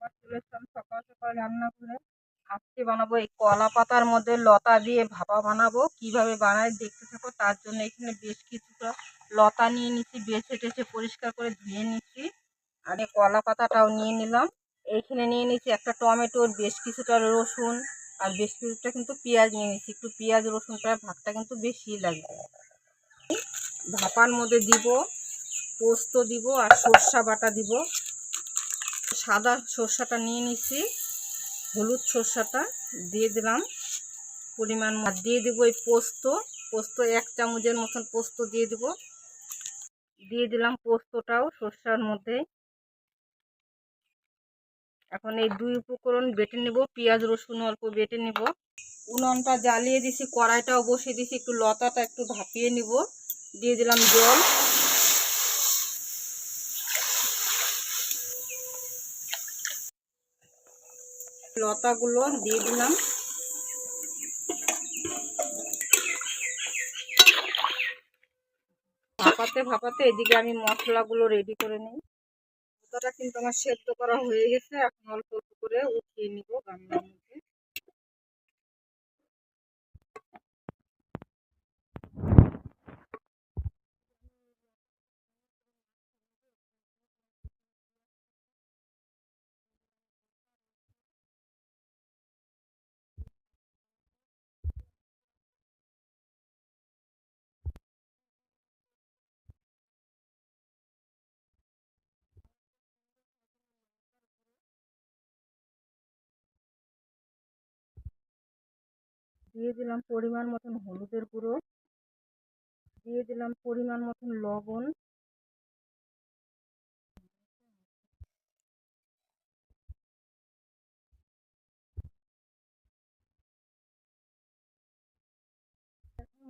আবার চলে এসলাম সকাল সকাল রান্না করে। আজকে বানাবো এই কলা পাতার মধ্যে লতা দিয়ে ভাপা বানাবো। কিভাবে বানাই দেখতে থাকো। তার জন্য এখানে বেশ কিছুটা লতা নিয়ে নিচ্ছি, বেছে টেছে পরিষ্কার করে ধুয়ে নিচ্ছি। আর এই কলা পাতাটাও নিয়ে নিলাম। এইখানে নিয়ে নিচ্ছি একটা টমেটোর, বেশ কিছুটা রসুন আর বেশ কিছুটা কিন্তু পেঁয়াজ নিয়ে নিচ্ছি। একটু পেঁয়াজ রসুনটা ভাতটা কিন্তু বেশি লাগবে। ভাপার মধ্যে দিব পোস্ত, দিব আর সর্ষা বাটা দিব। সাদা সর্ষাটা নিয়ে নিচ্ছি, হলুদ সর্ষাটা দিয়ে দিলাম পরিমাণ। দিয়ে দেবো এই পোস্ত 1 চামচের মতন পোস্ত দিয়ে দেবো। দিয়ে দিলাম পোস্তটাও সর্ষার মধ্যে। এখন এই 2 উপকরণ বেটে নেব, পেঁয়াজ রসুন অল্প বেটে নেব। উনুনটা জ্বালিয়ে দিছি, কড়াইটাও বসিয়ে দিছি, একটু লতাটা একটু ভাপিয়ে নিব। দিয়ে দিলাম জল। লতাগুলো দিয়ে দিলাম। ভাপাতে ভাপাতে এদিকে আমি মশলাগুলো রেডি করে নিই। লতাটা কিন্তু আমার সেদ্ধ করা হয়ে গেছে। এখন অল্প অল্প করে উঠিয়ে নিব গামলার মধ্যে। দিয়ে দিলাম পরিমাণ মতন হলুদের গুঁড়ো, দিয়ে দিলাম পরিমাণ মতন লবণ,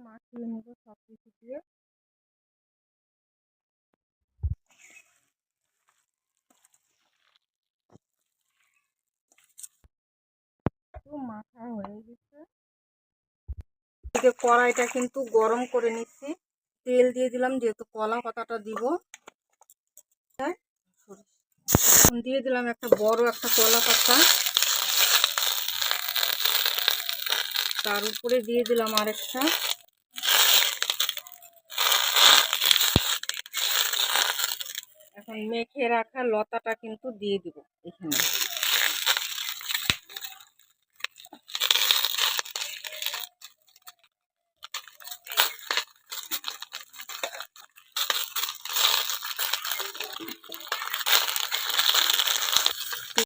মাখিয়ে নেব সব কিছু দিয়ে। মাখা হয়ে গেছে। কড়াইটা কিন্তু গরম করে নিচ্ছি। তেল দিয়ে দিলাম, যেহেতু কলা পাতাটা দিব। দিয়ে দিলাম একটা বড় একটা কলা পাতা, তার উপরে দিয়ে দিলাম আরেকটা। এখন মেখে রাখা লতাটা কিন্তু দিয়ে দিব এখানে।